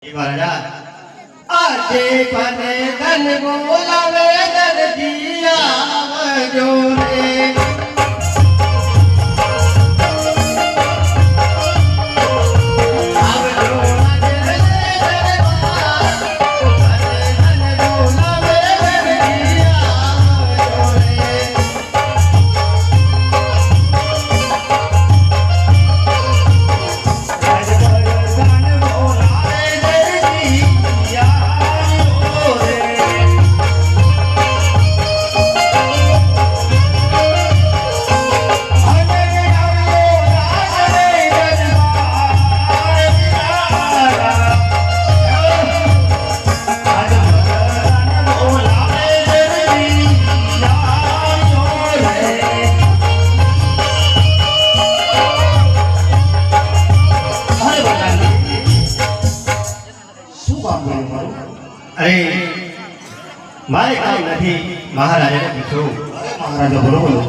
આજે મને ધન બોલાવે દરજી આવજો રે મારે કાઈ નથી મહારાજાને પૂછો મહારાજા બોલો બોલો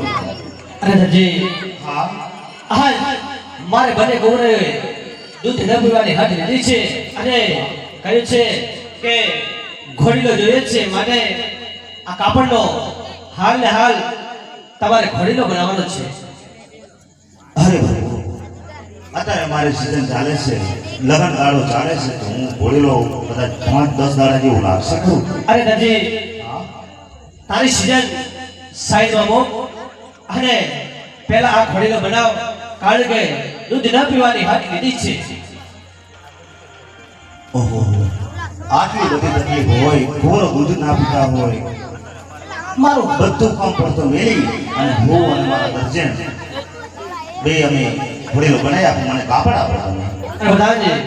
અરે દરજી હા હાલ મારે બને ગોરે દૂધ ન પીવાની હાથ લીધી છે અને કહ્યું છે કે ઘોડીલો જોઈએ છે માટે આ કાપડનો હાલ ને હાલ તમારે ઘોડીલો બનાવવાનો છે. અરે અત્યારે મારી સીઝન ચાલે છે લગન ગાળો ચાલે છે તો હું ઘોડીલો કદાચ 5-10 દાડા જેવું લાગશે ખરું. અરે દરજી તારી સીઝન સાઈડમાં મૂક અને પહેલા આ ઘોડીલો બનાવ કારણ કે દૂધ ન પીવાની હાથ લીધી છે. ઓહો આટલી બધી તકલીફ હોય ઘોડો દૂધ ના પીતા હોય મારું બધું કામ પડતો મેલી અને હું અને મારા દર્જન બે અમે ઘોડીલો બનાવી આપો મને કાપડ આપો તમે. અરે બધાજી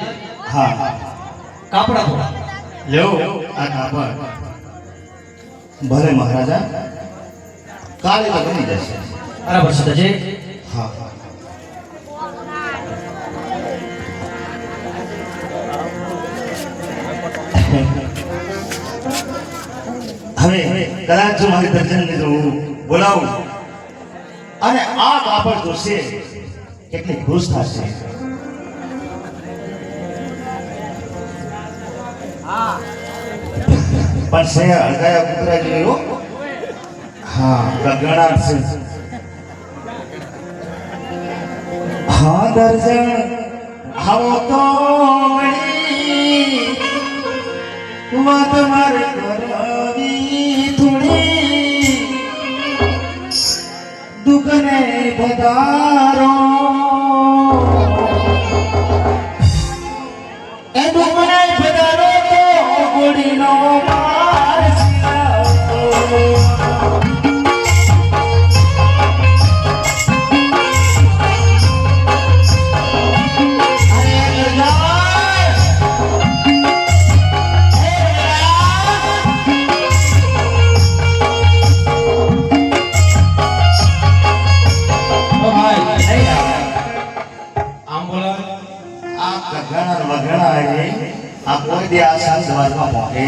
હા કાપડ આપો. લ્યો આ કાપડ. ભલે મહારાજા કાલે તો બની જશે. બરાબર છે દરજી. હા હા હવે કદાચ જો મારી દર્શનને જો હું બોલાવું અને આ કાપડ જોશે કેટલી ખુશ થશે. પણ સે અડકાયા કૂતરા જેવો હા ગગણા છે. હા દર્શન આવો તો વળી વાત મારે કરવી થોડી દુઃખને વધારો એ દુઃખને વધારો તો ગોળીનો માર સિલાવો. આ કોઈ દી આ સાલ સવારમાં પહોંચે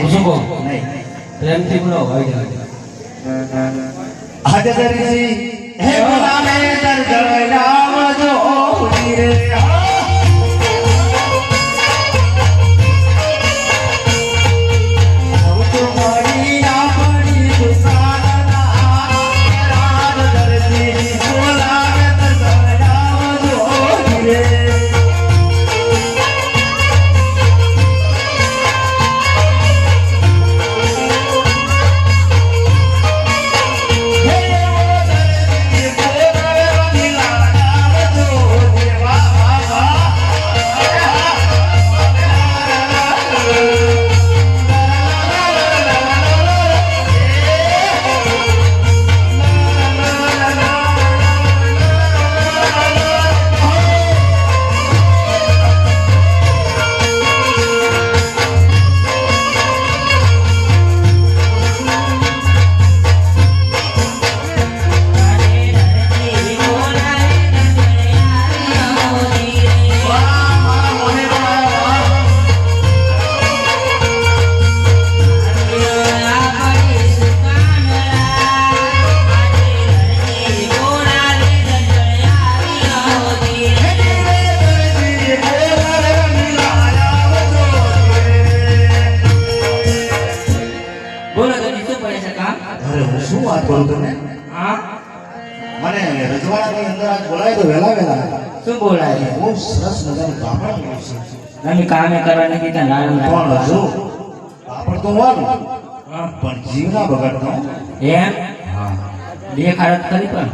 નહીં. પ્રેમથી બોલો ભાઈ. આજે દરજી હે બોલાવે દર્શન આવજો રે. કરું તમે હા મને રજવાડાની અંદર આજ બોલાય તો વહેલા વહેલા શું બોલાય બહુ સરસ મજાનું કાપડ મળ્યું છે અમે કામે કરવા નથી તા નાનું પણ જો કાપડ તો વાનું હા પણ જીવ ના બગાડતો એમ હા દેખાડત ખરી પણ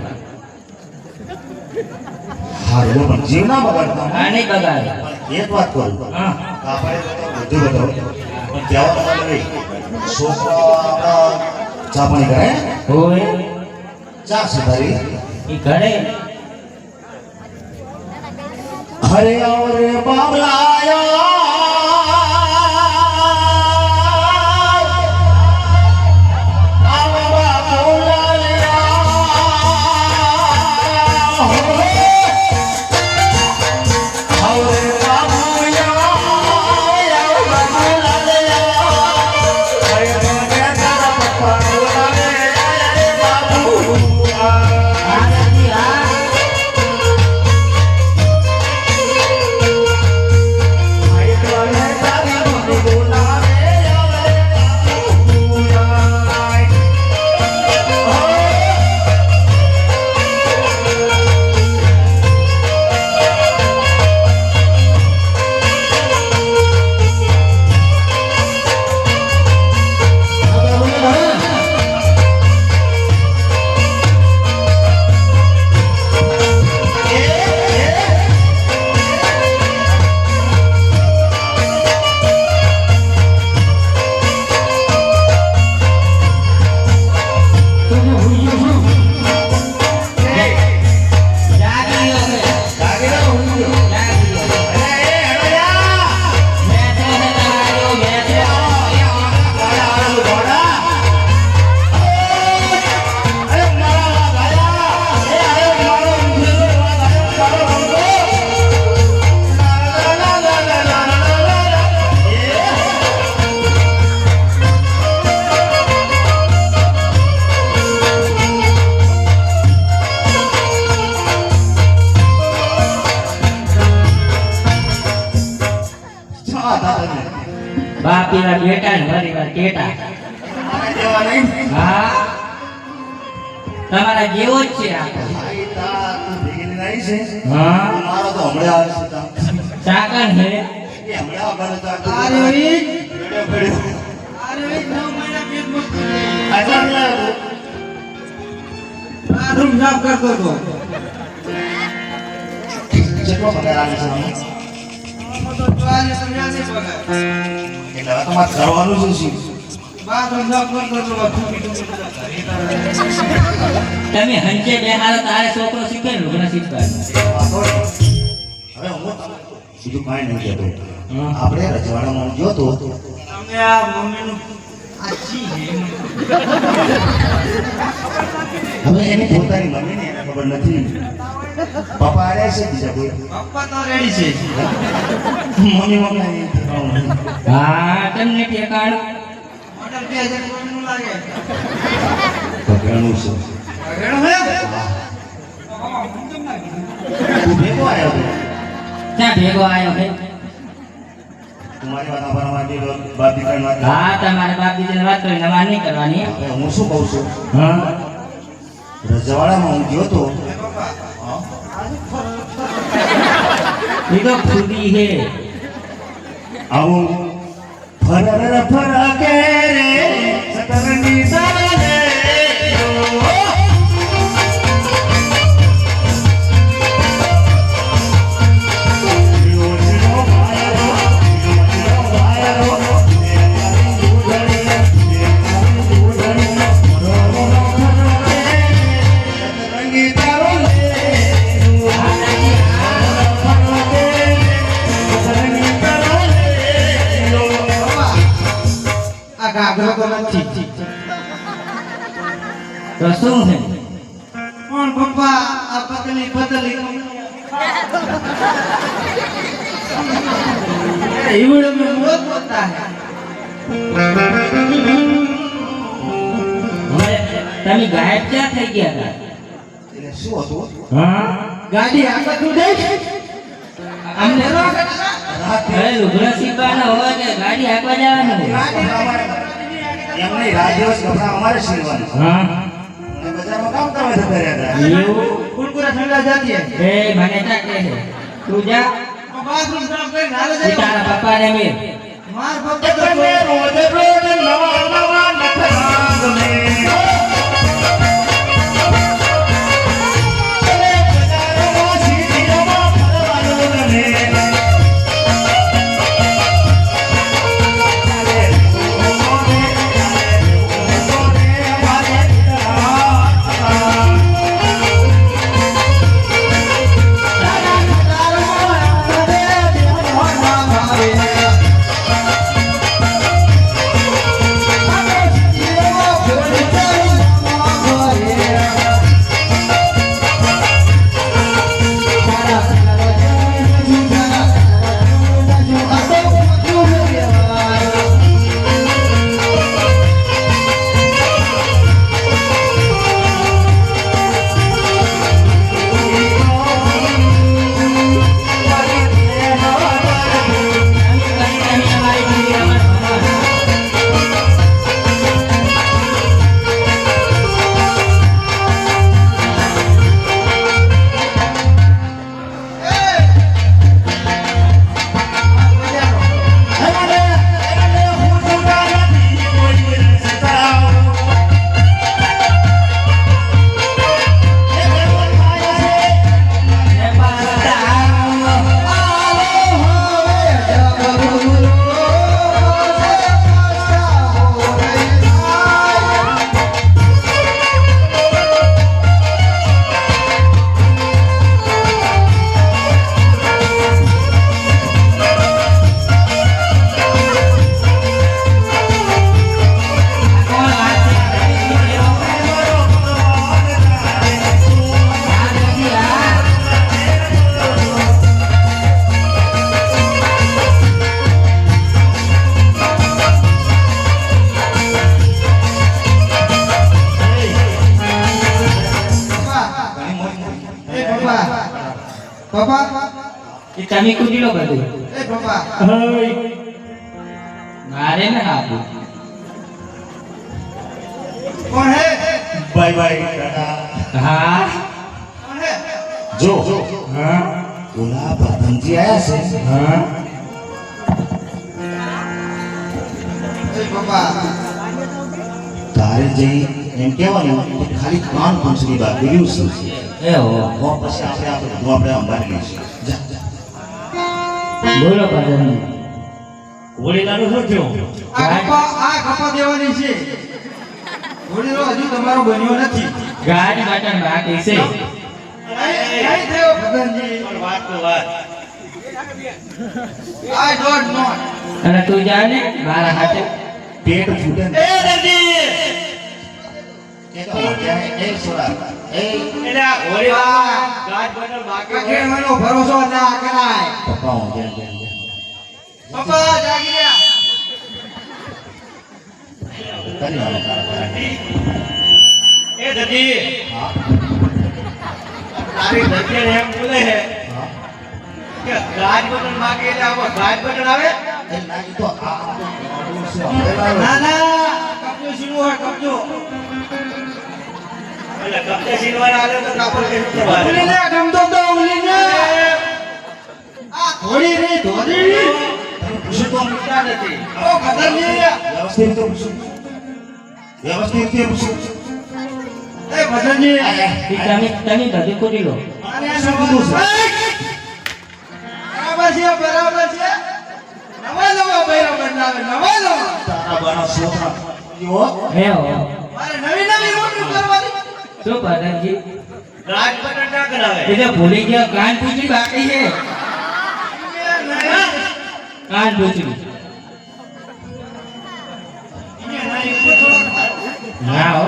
હારું પણ જીવ ના બગાડતો આ નહીં બગાડે પણ એક વાત કરું હા કાપડે તો બધું બતાવો પણ કહેવા તમારે નહીં છોકરા આપણા ચા પાણી કરે હોય ચા છે તારી એ ઘરે હરે આવો રે બાબલાયા આવો બાબલાયા આવો રે બાબુયા આવો બાબલાયા હરે રે તારા પપ્પા બોલાવે બાબુ બાપીના બેટા ને મારીના ટેટા હા તમારા જેવો જ છે આ હા ચાકણ હે રૂમ સાફ કરતો હતો કેટલો પગાર આવે છે તમને? તો આજે સમજ્યા નહીં પગાર એટલે હવે તમારે કરવાનું શું છે? બાથરૂમ સાફ કરતો હતો તમે હંચે બેહારો તારે છોકરો શીખે ને લુગડા શીખવાનું હવે હું બીજું કાંઈ નહીં કહેતો આપણે રજવાડામાં હું ગયો તો તમે આ મમ્મીનું આછી છે હવે એની પોતાની મમ્મીને એને ખબર નથી પપ્પા આવ્યા છે બીજા કોઈ પપ્પા તો રેડી છે મમ્મી મમ્મી હા તમને ઠેકાણ મોટર 2000 મમ્મીનું લાગે તો ઘણું છે ઘણું હે તું ભેગો આવ્યો હતો ક્યાં ભેગો આવ્યો હે તમારી વાત આપણા માટે બાપ દીકરાની વાત હા તમારે બાપ દીકરીને વાત કરીને વાત નહીં કરવાની હવે હું શું કહું છું હા રજવાડામાં હું ગયો તો એ તો ખુદી હે આવું ફરર ફરકે રે સતરંગી સાલે ગાગરો તો નથી તો શું છે પણ પપ્પા આ પતલી પતલી ઈવડે મે મોત હોતા હે હવે તમે ગાયબ ક્યાં થઈ ગયા હતા એટલે શું હતું હા ગાડી આગળ તું દેખ અમને રાતે હવે લુગડા સીવવાના હોય કે ગાડી હાંકવા જવાનું એમ નહીં રાત દિવસ કપડા અમારે સીવવાના હા તમે જતા રહ્યા હતા એવું કુરકુરા ઠંડા જાતી હે એ મને તા કે છે તું જા બાથરૂમ સાફ કરીને હાલે ઈ જાય તારા પપ્પાને મેં માર પપ્પા તો તમે રોજ રોજ નવા નવા નખરા ગમે અરે બજારમાં સીટીઓમાં ફરવાનું ગમે પપ્પા ઈ તમે કુદીલો બધું એ પપ્પા મારે ને આપું કોણ હે બાય બાય ટાટા હા કોણ હે જો હા ઓલા પ્રધાનજી આયા છે હા એ પપ્પા તારે જઈ એમ કહેવાનું કે ખાલી કાન પંચની વાત કર્યું છે એવો તો પછી આપણે અંબારી લઈશું જા બોલો પ્રધાન હોળી લાડુ શું થયું આ કપા દેવાની છે હોળીનો હજુ તમારો બન્યો નથી ગાડી માટે બાકી છે નહીં થયો પ્રધાનજી વાત તો વાત આઈ ડોન્ટ નો અને તું જા ને મારા હાથે પેટ ફૂટે ને એ દર્દી એક મોઢે એક સોડા એ એટલે આ હોળી ગાજ બટન બાકી હોય. આખેરનો ભરોસો ના કરાય પપ્પા હું જેમ જેમ જેમ પપ્પા જાગી ગયા કરી આવો તારા એ દર્દી હા તારી દર્દી એમ બોલે છે હા કે ગાજ બટન બાકી એટલે આમાં ગાજ બટન આવે એ ના ઈ તો આ ના ના કબજો સીનો હોય કબજો એટલે કપડે સીનવાના આલે તો કાપડ કેમ જવા ઉલીને ગમતો તો ઉલીને આ થોડી રે થોડી પૂછો તો પૂછતા નથી ઓ પ્રધાનજી વ્યવસ્થિત રીતે પૂછો વ્યવસ્થિત રીતે પૂછો એ પ્રધાનજી ઈ તમે બધું કરી લો અને શું કીધું છે બરાબર છે નવા નવા બૈરા બનાવે નવા નવા તારા બાનો છોકરા યો એવો મારે નવી નવી રોટલી કરવાની શું પ્રધાનજી ગાજ બટન ના કરાવે એ તો ભૂલી ગયો કાન પૂછડી બાકી છે કાન પૂછડી ના હો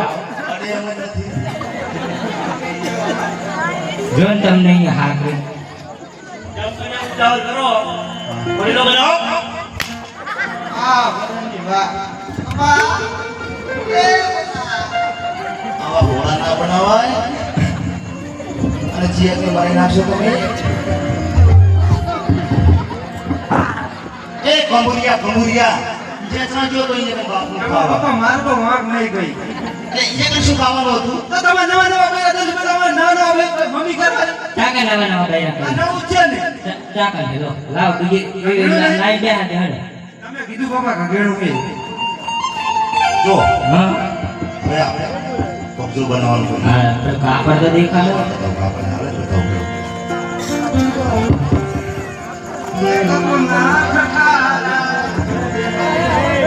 અરે એમ નથી જો ને તમને અહીંયા હાથ જમ તમે ઉતાવળ કરો હોળીનો બનાવો આ પ્રધાનજી વાહ બાપા એ આવા ઘોડા ના બનાવાય અને જીએકે મારી નાખશો તમે એ કમુરિયા જે જો તો એને બાપનું ખાવા બાપા માર તો વાંક નહીં ગઈ એટલે એને શું ખાવાનું હતું? તો તમે નવા નવા કર્યા તો તમે નવા નવા હવે મમ્મી કરવા ચાકા નવા નવા બૈરા આ કરી નવું જ છે ને ચાકા છે લો લાવ બીજી નાઈ બે હાથે હડે તમે કીધું બાપા ઘગેણું કે જો હા હવે આપણે કબજો બનાવવાનું છે. હા તો કાપડ તો દેખાડો તો આપણે હાલે બતાવો.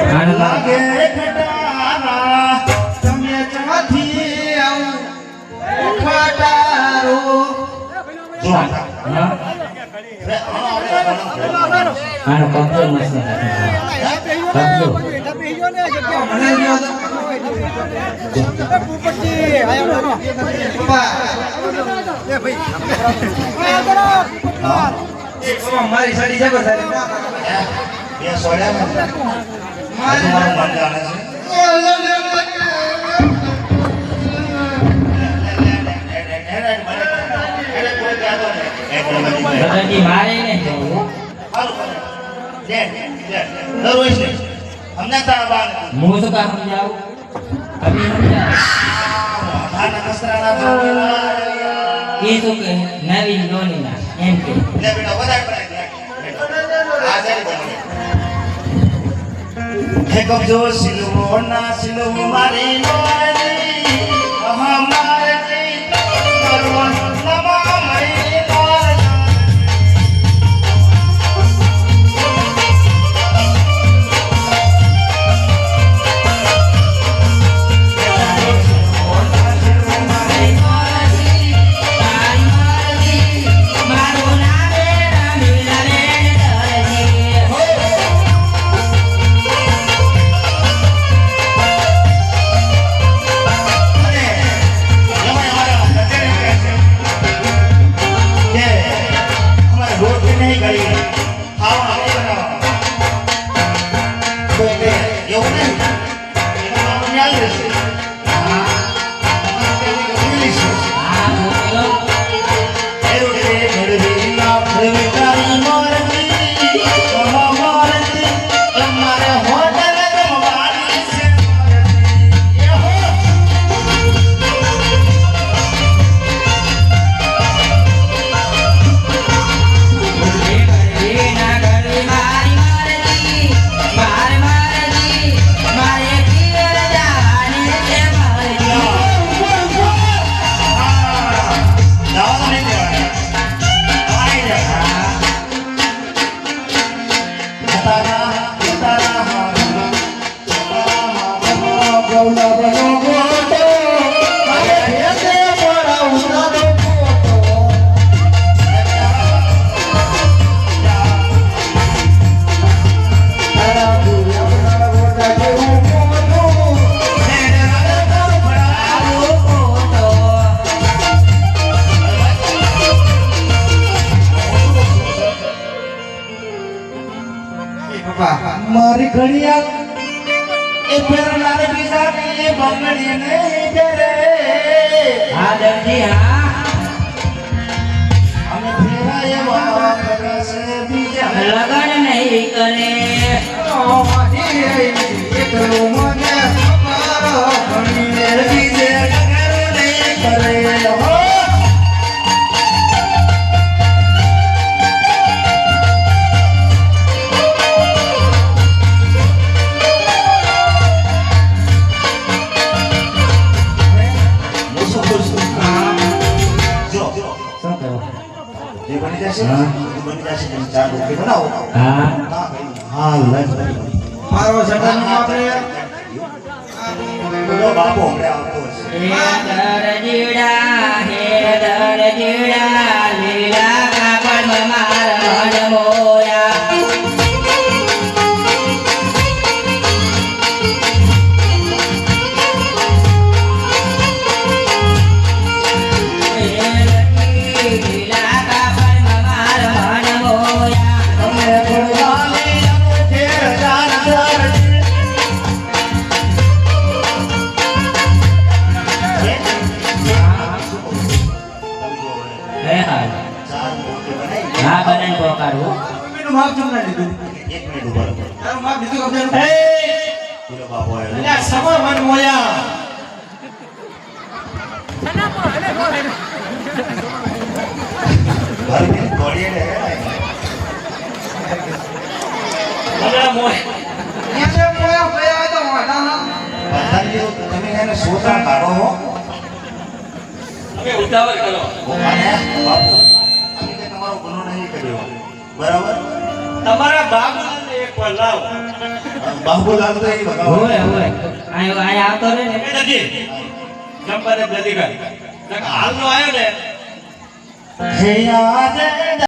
હાલો લાગે ખટારા તમે ચોથી આવું ખટારો જો હા હાલો કબજો મસ્ત કબજો મને જો હા મારી સાડી જબર સારી બે સોડ્યા ને મારી તમારું મન જાણે છે. બધાથી મારે ને હું તો કા સમજાવું અભી સમજાવ એ તો કે નવી નોની ના એમ કે કબજો સિલવો ના સિલવો મારી નોરની અમારી કરવન નમા મરી નોરની મારી ઘડિયાળ એ ફેરનાર બીજા ને બંગડી નહીં કરે હા દરજી હા અમે ફેરાય વાવા કરે છે બીજા લગન નહીં કરે એકલો મને મારો ઘણીને બીજે ડગર નહીં કરે હો શું કરો જે બની જશે ને એ બની જશે તમે ચાર રોટલી બનાવો હા ના ભાઈ હા લઈ મારો સગન આપણે બોલો બાપુ હમણાં આવતો હશે હે દરજીડા લીલા કાપડ માર મન મોયા લીલા કાપડ માર મન મોયા તમે ભગવાને ફેર જાનર હે હાલ ચાર રોટલી બનાવી હા બનાવી પોકાડવું મમ્મીનું માપ ચમ ના લીધું એક મિનિટ ઉભા રહો તારું માપ લીધું કબજાનું બોલો બાપુ આવ્યો સમા મન મોયા મારી બેન દોડીએ ને હમણાં મોય એને પોયા ગયા તો વાડા બધાજી તમે એને સોતા કાઢો હો તમે ઉતાવળ કરો અને બાપુ અમે કે તમારો ગુનો નહીં કર્યો બરાબર તમારા બાબુલાલને એક વાર લાવો બાબુલાલ તો એ ભગાવો હોય હોય આ આવતો રહે ને એ નથી જંપાને નથી કર હાલનો આવ્યો ને હે યાદ